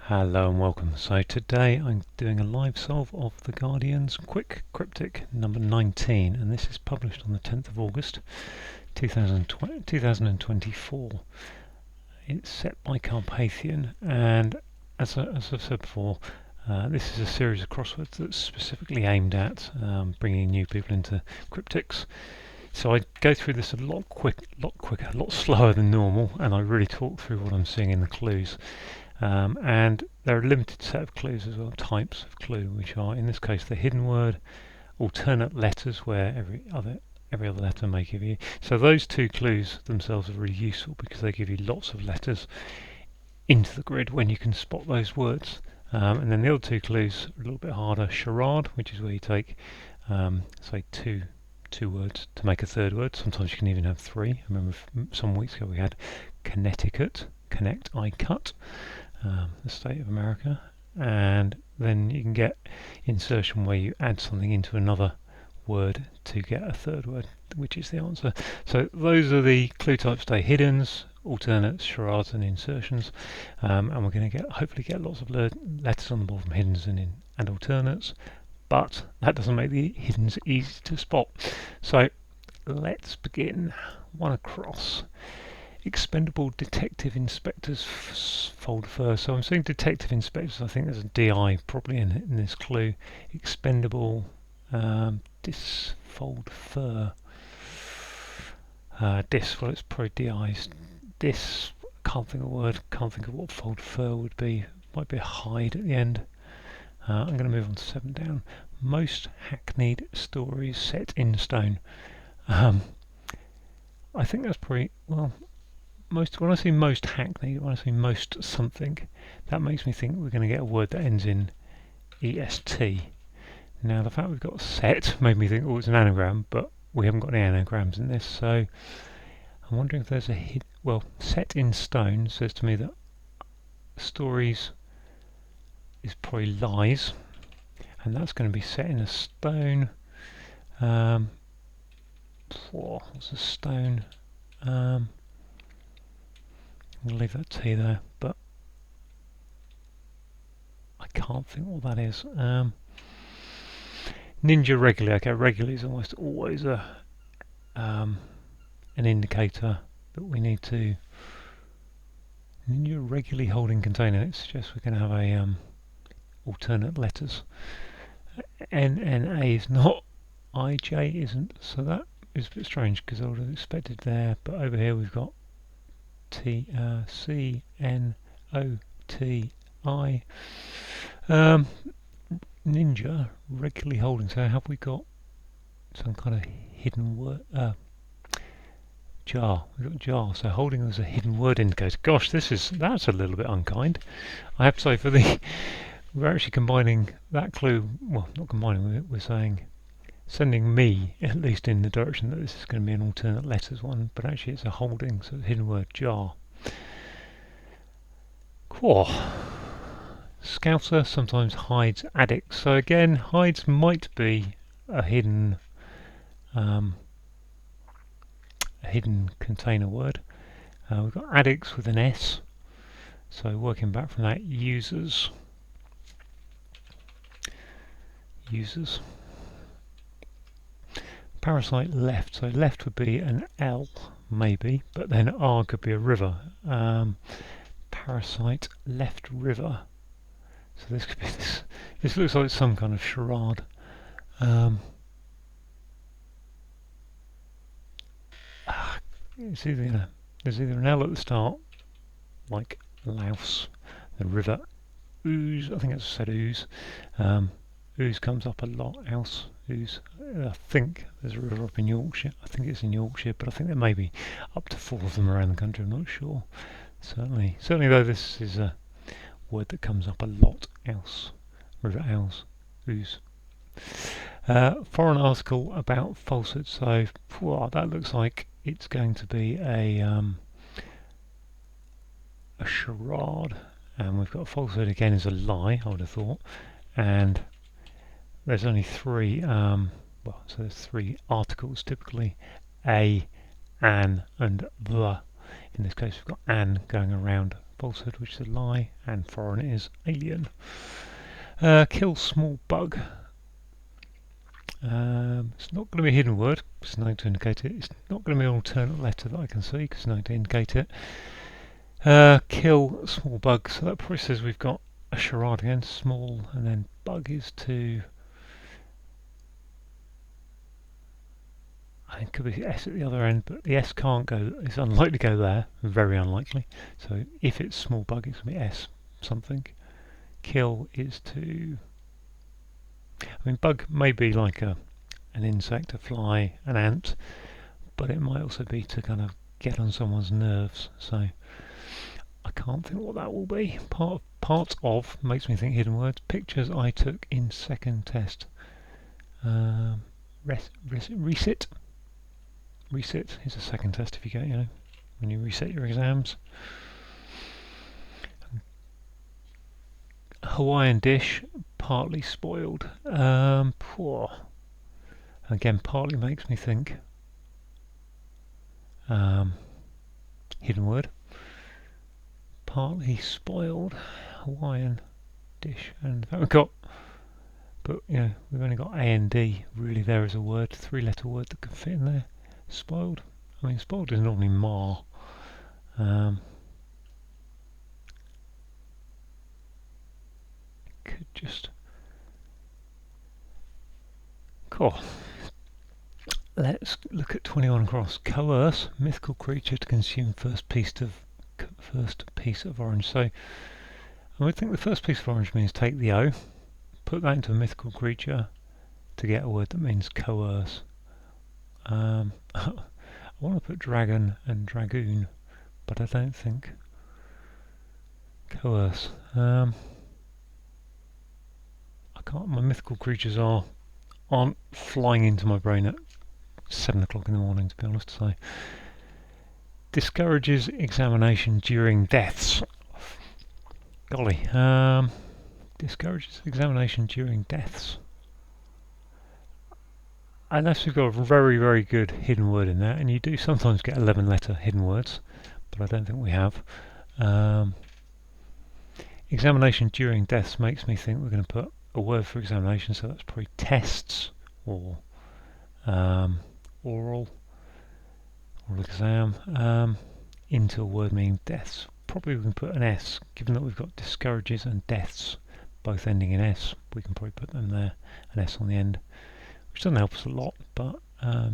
Hello and welcome. So today I'm doing a live solve of the Guardian's Quick Cryptic number 19, and this is published on the 10th of August 2024. It's set by Carpathian, and as I've said before, this is a series of crosswords that's specifically aimed at bringing new people into cryptics. So I go through this a lot quicker, a lot slower than normal, and I really talk through what I'm seeing in the clues. And there are a limited set of clues as well, types of clue, which are in this case the hidden word, alternate letters where every other letter may give you. So those two clues themselves are really useful because they give you lots of letters into the grid when you can spot those words. And then the other two clues are a little bit harder. Charade, which is where you take say two words to make a third word. Sometimes you can even have three. I remember some weeks ago we had Connecticut, connect, I cut. The state of America, and then you can get insertion where you add something into another word to get a third word, which is the answer. So those are the clue types today: hiddens, alternates, charades, and insertions. And we're going to hopefully get lots of letters on the board from hiddens and alternates, but that doesn't make the hiddens easy to spot. So let's begin. One across. Expendable detective inspectors fold fur. So I'm saying detective inspectors. I think there's a DI probably in this clue. Expendable disfold fur. Dis. Well, it's probably DIs. Dis. Can't think of a word. Can't think of what fold fur would be. Might be a hide at the end. I'm going to move on to 7 down. Most hackneyed stories set in stone. I think that's probably when I say most hackneyed, when I say most something, that makes me think we're going to get a word that ends in EST. Now the fact we've got set made me think, it's an anagram, but we haven't got any anagrams in this, so I'm wondering if there's set in stone says to me that stories is probably lies, and that's going to be set in a stone. What's a stone? I'll leave that T there, but I can't think what that is. Ninja regularly. Okay, regularly is almost always an indicator that we need to. Ninja regularly holding container. It suggests we're going to have a alternate letters. NNA is not. IJ isn't. So that is a bit strange because I would have expected there. But over here we've got CNOTI. Ninja regularly holding. So have we got some kind of hidden word? Jar. We've got jar. So holding as a hidden word indicator. Gosh, that's a little bit unkind. I have to say we're actually combining that clue. Well, not combining. We're saying sending me at least in the direction that this is going to be an alternate letters one, but actually it's a holding, so it's a hidden word, jar. Cool. Scouter sometimes hides addicts. So again, hides might be a hidden container word. We've got addicts with an S. So working back from that, users. Parasite left. So left would be an L maybe, but then R could be a river. Parasite left river. So this could be this. This looks like some kind of charade. There's either an L at the start, like louse. The river ooze. I think it's said ooze. Ooze comes up a lot. Else ooze. I think there's a river up in Yorkshire. I think it's in Yorkshire, but I think there may be up to 4 of them around the country. I'm not sure. Certainly though, this is a word that comes up a lot. Else, river else, ooze. Foreign article about falsehood. So that looks like it's going to be a charade, and we've got falsehood again as a lie. I would have thought, and there's only 3. So there's 3 articles typically: a, an, and the. In this case, we've got an going around falsehood, which is a lie, and foreign is alien. Kill small bug. It's not going to be a hidden word, there's nothing to indicate it. It's not going to be an alternate letter that I can see, because there's nothing to indicate it. Kill small bug, so that probably says we've got a charade again, small, and then bug is to... I think it could be S at the other end, but the S can't go, it's unlikely to go there, very unlikely. So if it's small bug, it's going to be S something. Kill is to... I mean, bug may be like an insect, a fly, an ant, but it might also be to kind of get on someone's nerves. So I can't think what that will be. Part of makes me think hidden words. Pictures I took in second test. Resit. Resit is a second test if you get, when you reset your exams. Hawaiian dish, partly spoiled. Poor. Again, partly makes me think hidden word. Partly spoiled Hawaiian dish, and we've got, but we've only got A and D really there as a word, 3-letter word that could fit in there. Spoiled. I mean, spoiled is normally mar. Could just cool. Let's look at 21 across. Coerce, mythical creature to consume first piece of orange. So I would think the first piece of orange means take the O, put that into a mythical creature to get a word that means coerce. I want to put dragon and dragoon, but I don't think coerce. I can't. My mythical creatures aren't flying into my brain at 7 o'clock in the morning, to be honest. So discourages examination during deaths. Golly, discourages examination during deaths. Unless we've got a very, very good hidden word in there, and you do sometimes get 11-letter hidden words, but I don't think we have. Examination during deaths makes me think we're going to put a word for examination, so that's probably tests or oral exam into a word meaning deaths. Probably we can put an S, given that we've got discourages and deaths both ending in S, we can probably put them there, an S on the end, which doesn't help us a lot, but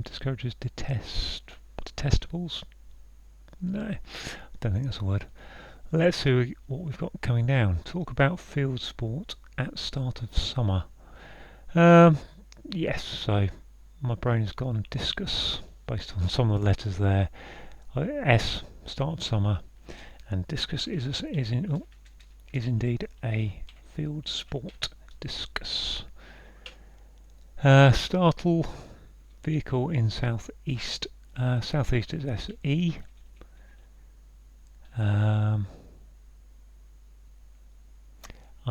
discourages detestables? No, I don't think that's a word. Let's see what we've got coming down. Talk about field sport at start of summer. Yes, so my brain has gone discus based on some of the letters there. S, start of summer, and discus is indeed a field sport. Discus. Startle, vehicle in southeast. Southeast is SE. I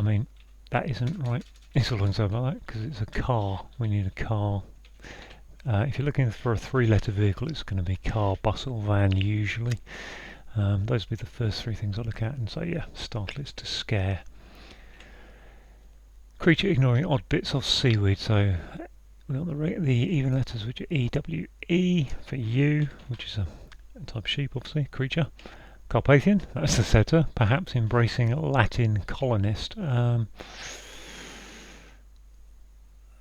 mean, that isn't right. It's all I can say about that, because it's a car. We need a car. If you're looking for a 3-letter vehicle, it's going to be car, bus or van usually. Those would be the first 3 things I look at and say, yeah, startle is to scare. Creature ignoring odd bits of seaweed, so we've got the even letters, which are EWE for U, which is a type of sheep, obviously, creature. Carpathian, that's the setter, perhaps embracing Latin colonist.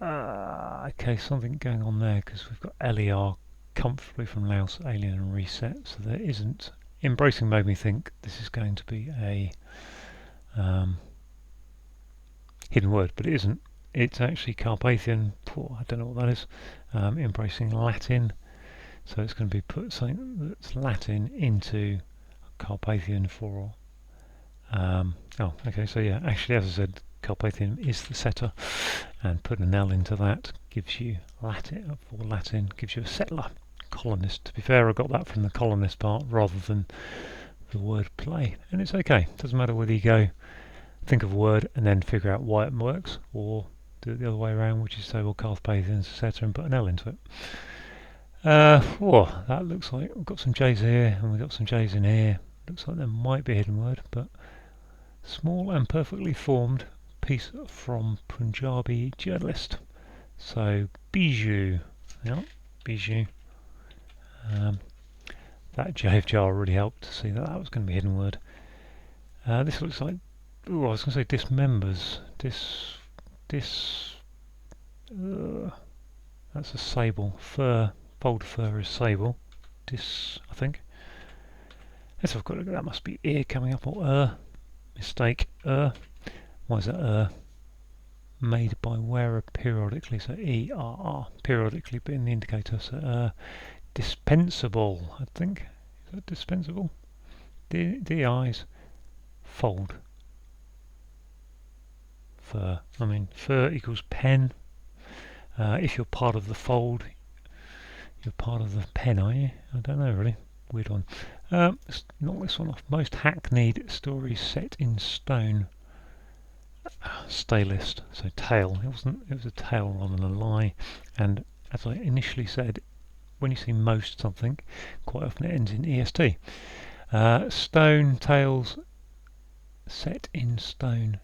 Okay, something going on there, because we've got LER comfortably from Laos, alien and reset, so there isn't. Embracing made me think this is going to be a hidden word, but it isn't. It's actually Carpathian. I don't know what that is. Embracing Latin, so it's going to be put something that's Latin into Carpathian for. Oh, okay. So yeah, actually, as I said, Carpathian is the setter, and put an L into that gives you Latin. For Latin, gives you a settler, colonist. To be fair, I got that from the colonist part rather than the word play, and it's okay. Doesn't matter whether you go think of a word and then figure out why it works, or do it the other way around, which is say, well, Carpathian is a setter and put an L into it. That looks like we've got some J's here and we've got some J's in here. Looks like there might be a hidden word, but small and perfectly formed piece from Punjabi journalist. So bijou, yeah, bijou. That JFJR really helped to see that that was going to be a hidden word. This looks like, ooh, I was going to say dismembers. That's a sable. Fur, fold fur is sable. I think. Let's have a quick look at that. Must be ear coming up or mistake. Why is that made by wearer periodically? So ERR periodically being the indicator. So dispensable, I think. Is that dispensable? DI's fold. Fur. I mean, fur equals pen. If you're part of the fold, you're part of the pen, are you? I don't know, really. Weird one. Let's knock this one off. Most hackneyed stories set in stone. Stay list. So tale. It was a tale rather than a lie. And as I initially said, when you see most something, quite often it ends in EST. Stone, tales, set in stone.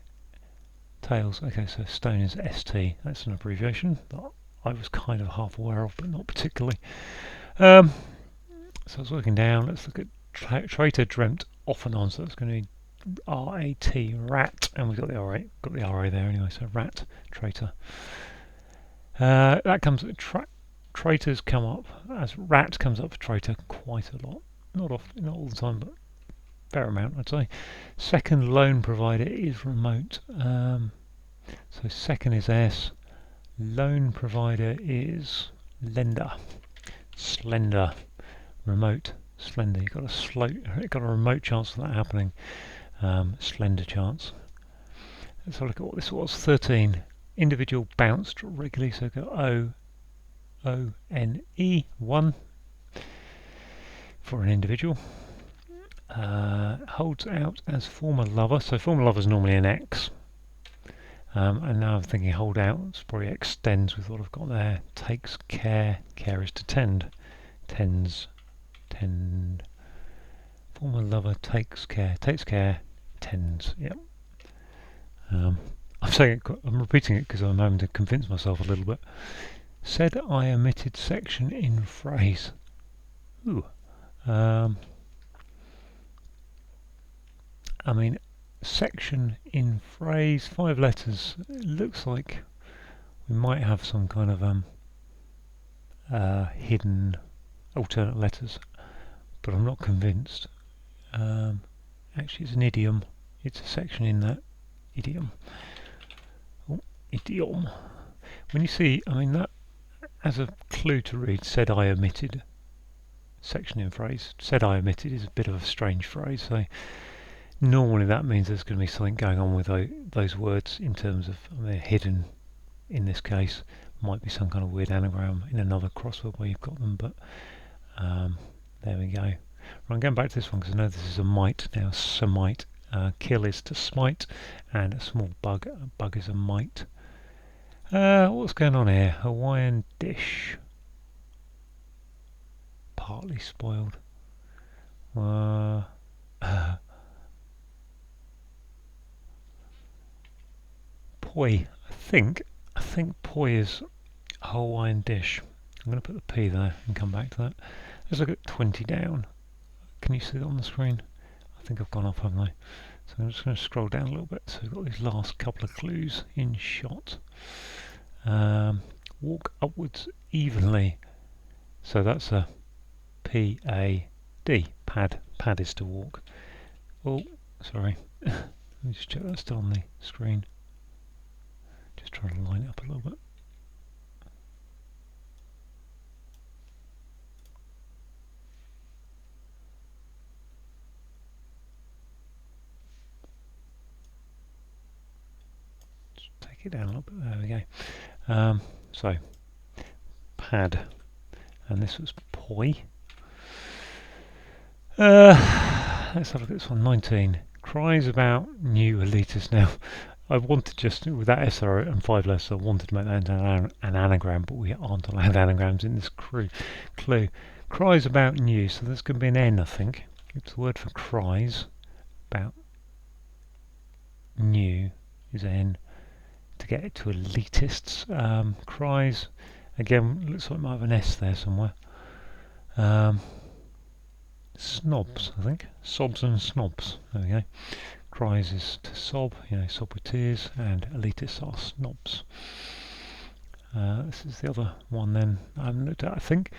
Tales. Okay, so stone is ST. That's an abbreviation that I was kind of half aware of, but not particularly. So I was working down. Let's look at traitor dreamt off and on. So that's going to be RAT, rat, and we've got the RA. Got the RA there anyway. So rat, traitor. That comes. Traitors come up as rat comes up for traitor quite a lot. Not often, not all the time, but fair amount, I'd say. Second loan provider is remote. So second is S. Loan provider is lender. Slender. Remote. Slender. You've got a remote chance of that happening. Slender chance. Let's have a look at what this was. 13. Individual bounced regularly, so go O-N-E 1 for an individual. Holds out as former lover, so former lover is normally an X. And now I'm thinking hold out, it's probably extends with what I've got there. Takes care, care is to tend. Tends, tend. Former lover takes care, tends, yep. I'm repeating it because I'm having to convince myself a little bit. Said I omitted section in phrase. Ooh. I mean, section in phrase, 5 letters. It looks like we might have some kind of hidden alternate letters, but I'm not convinced. Actually, it's an idiom. It's a section in that idiom. Oh, idiom. When you see, I mean, that as a clue to read, said I omitted section in phrase. Said I omitted is a bit of a strange phrase, so normally that means there's going to be something going on with those words in terms of they're hidden. In this case, might be some kind of weird anagram in another crossword where you've got them, but there we go. Right, I'm going back to this one because I know this is a mite now. Semite. Kill is to smite, and a small bug. A bug is a mite. What's going on here? Hawaiian dish. Partly spoiled. Poi. I think poi is a Hawaiian dish. I'm going to put the P there and come back to that. Let's look at 20 down. Can you see that on the screen? I think I've gone off, haven't I? So I'm just going to scroll down a little bit. So we've got these last couple of clues in shot. Walk upwards evenly. So that's a P-A-D. Pad. Pad is to walk. Oh, sorry. Let me just check that's still on the screen. Just trying to line it up a little bit. Just take it down a little bit. There we go. So, pad. And this was poi. Let's have a look at this one. 19. Cries about new elitists. Now, I wanted just, with that SR and 5 letters, I wanted to make that into an anagram, but we aren't allowed anagrams in this clue. Cries about new, so there's going to be an N, I think. It's the word for cries, about new is N, to get it to elitists. Cries, again, looks like it might have an S there somewhere. Snobs, I think. Sobs and snobs. There we go. Cries is to sob, sob with tears, and elitists are snobs. This is the other one then I haven't looked at, I think.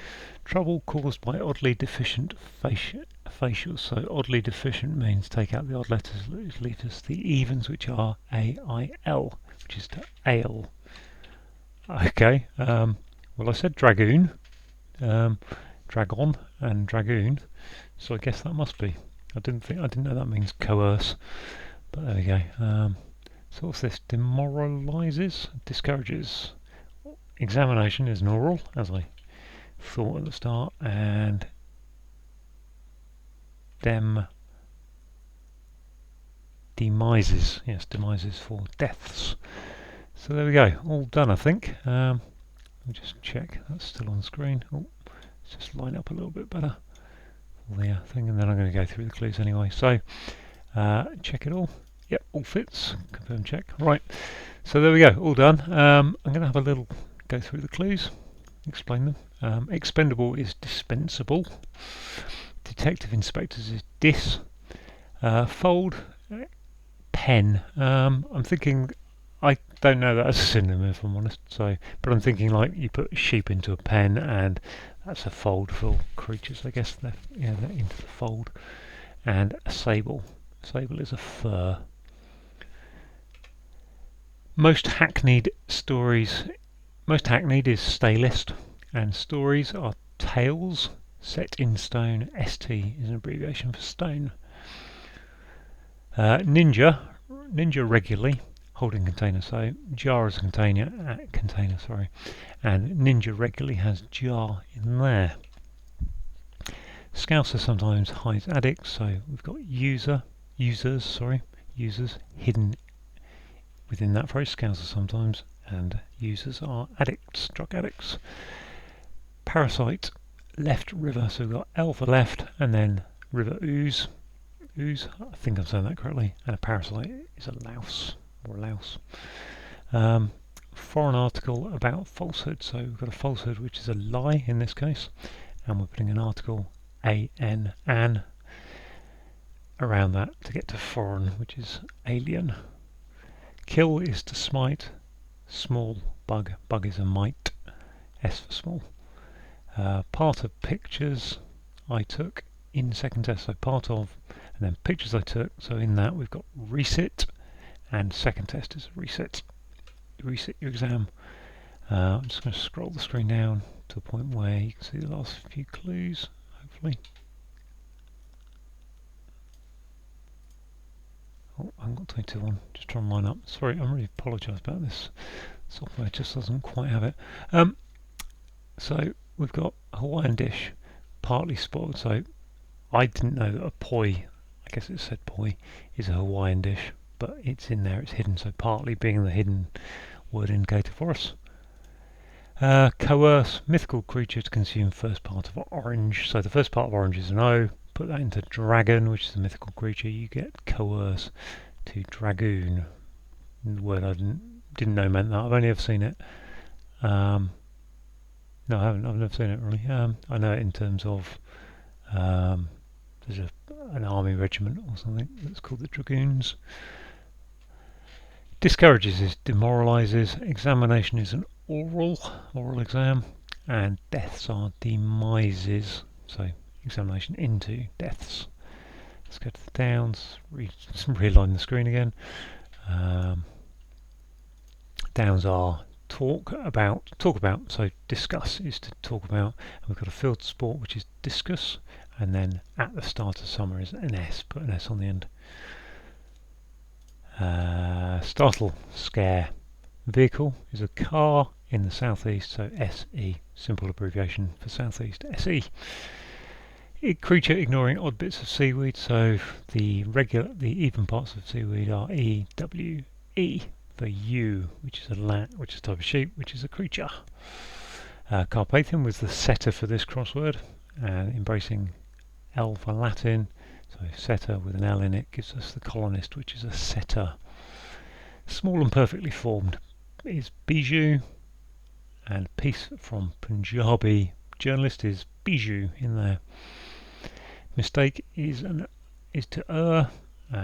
Trouble caused by oddly deficient facials. So oddly deficient means take out the odd letters, leave us the evens, which are A-I-L, which is to ale. Okay, well I said dragoon, dragon and dragoon, so I guess that must be. I didn't know that means coerce, but there we go. So what's this? Demoralizes, discourages. Examination is an oral, as I thought at the start, and demises, yes, demises for deaths. So there we go, all done I think. Let me just check, that's still on screen. Oh, let's just line up a little bit better for the thing, and then I'm going to go through the clues anyway. So check it all. Yep, all fits. Confirm check. Right, so there we go, all done. I'm going to have a little go through the clues, explain them. Expendable is dispensable. Detective inspectors is dis. Fold, pen. I'm thinking, I don't know that as a synonym if I'm honest. So, but I'm thinking like you put sheep into a pen, and that's a fold for creatures. I guess they're into the fold. And a sable. Sable is a fur. Most hackneyed stories. Most hackneyed is staylist, and stories are tales set in stone. ST is an abbreviation for stone. Ninja regularly, holding container, so jar is a container, and ninja regularly has jar in there. Scouser sometimes hides addicts, so we've got users hidden within that phrase. Scouser sometimes, and users are addicts, drug addicts. Parasite, left river, so we've got L for left, and then river ooze, I think I'm saying that correctly, and a parasite is a louse, or a louse. Foreign article about falsehood, so we've got a falsehood which is a lie in this case, and we're putting an article an around that to get to foreign, which is alien. Kill is to smite. Small, bug is a mite, S for small. Part of pictures I took in second test, so part of, and then pictures I took, so in that we've got resit, and second test is reset your exam. I'm just going to scroll the screen down to a point where you can see the last few clues, hopefully. Oh, I haven't got 22 on, just trying to line up. Sorry, I really apologise about this. Software just doesn't quite have it. So we've got Hawaiian dish, partly spoiled. So I didn't know that a poi, I guess it said poi, is a Hawaiian dish, but it's in there, it's hidden. So partly being the hidden word indicator for us. Coerce, mythical creature to consume first part of orange. So the first part of orange is an O. Put that into dragon, which is a mythical creature. You get coerce to dragoon. The word I didn't know meant that. I've only ever seen it. No, I haven't. I've never seen it really. I know it in terms of there's an army regiment or something that's called the dragoons. Discourages is demoralizes. Examination is an oral exam, and deaths are demises. So examination into deaths. Let's go to the downs. Realign the screen again. Downs are talk about. So discuss is to talk about, and we've got a field sport which is discus, and then at the start of summer is an S. Put an S on the end. Startle, scare. Vehicle is a car in the southeast, so SE, simple abbreviation for southeast, SE. Creature ignoring odd bits of seaweed, so the even parts of seaweed are EWE. The U, which is a type of sheep, which is a creature. Carpathian was the setter for this crossword, and embracing L for Latin. So setter with an L in it gives us the colonist, which is a setter. Small and perfectly formed is bijou, and piece from Punjabi journalist is bijou in there. Mistake is to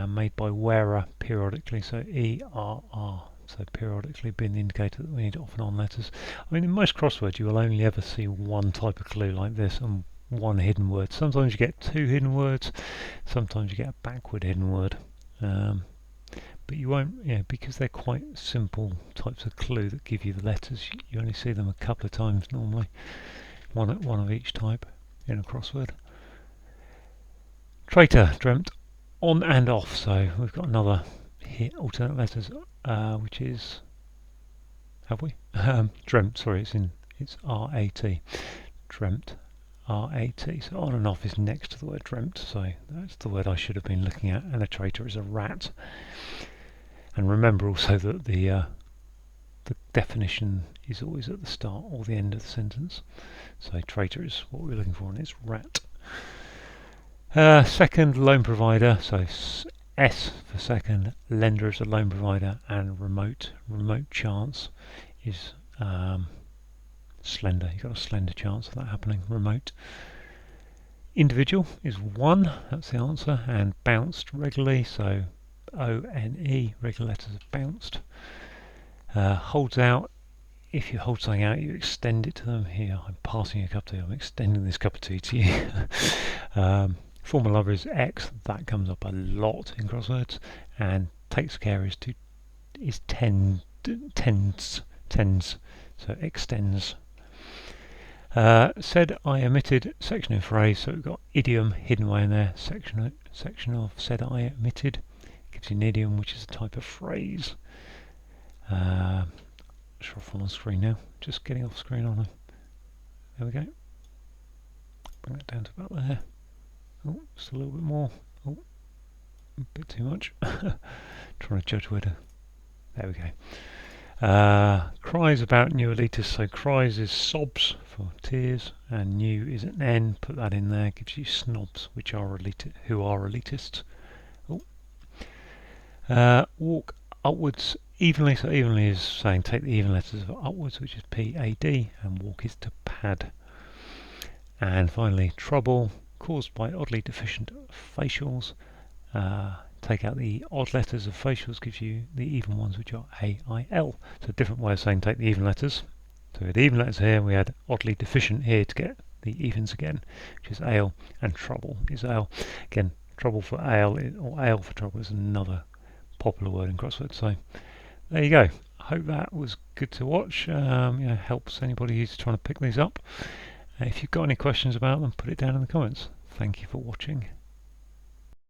made by wearer periodically, so ERR. So periodically being the indicator that we need off and on letters. I mean, in most crosswords you will only ever see one type of clue like this and one hidden word. Sometimes you get two hidden words, sometimes you get a backward hidden word. But you won't, because they're quite simple types of clue that give you the letters. You only see them a couple of times normally, one of each type in a crossword. Traitor, dreamt on and off. So we've got another here, alternate letters, which is, have we? Dreamt. Sorry, it's R-A-T. Dreamt. R-A-T. So on and off is next to the word dreamt. So that's the word I should have been looking at. And a traitor is a rat. And remember also that the definition is always at the start or the end of the sentence. So traitor is what we're looking for, and it's rat. Second, loan provider. So S for second. Lender is a loan provider, and remote chance is slender. You've got a slender chance of that happening. Remote. Individual is one. That's the answer. And bounced regularly. So O-N-E, regular letters are bounced. Holds out. If you hold something out, you extend it to them. Here, I'm passing you a cup of tea. I'm extending this cup of tea to you. Former lover is X. That comes up a lot in crosswords. And takes care is tends. So extends. Said I omitted section of phrase. So we've got idiom hidden away in there. Section of said I omitted. Gives you an idiom, which is a type of phrase. Sure, off on screen now. Just getting off screen on. There we go. Bring that down to about there. Oh, just a little bit more. Oh, a bit too much. Trying to judge where to. There we go. Cries about new elitists. So cries is sobs for tears, and new is an N. Put that in there. Gives you snobs, which are who are elitists. Walk upwards evenly. So evenly is saying take the even letters of upwards, which is P-A-D, and walk is to pad. And finally, trouble caused by oddly deficient facials. Take out the odd letters of facials, gives you the even ones, which are A-I-L. So a different way of saying take the even letters. So we had even letters here, we had oddly deficient here to get the evens again, which is ale, and trouble is ale. Again, trouble for ale, or ale for trouble is another popular word in crosswords. So there you go. I hope that was good to watch. Helps anybody who's trying to pick these up. If you've got any questions about them, put it down in the comments. Thank you for watching.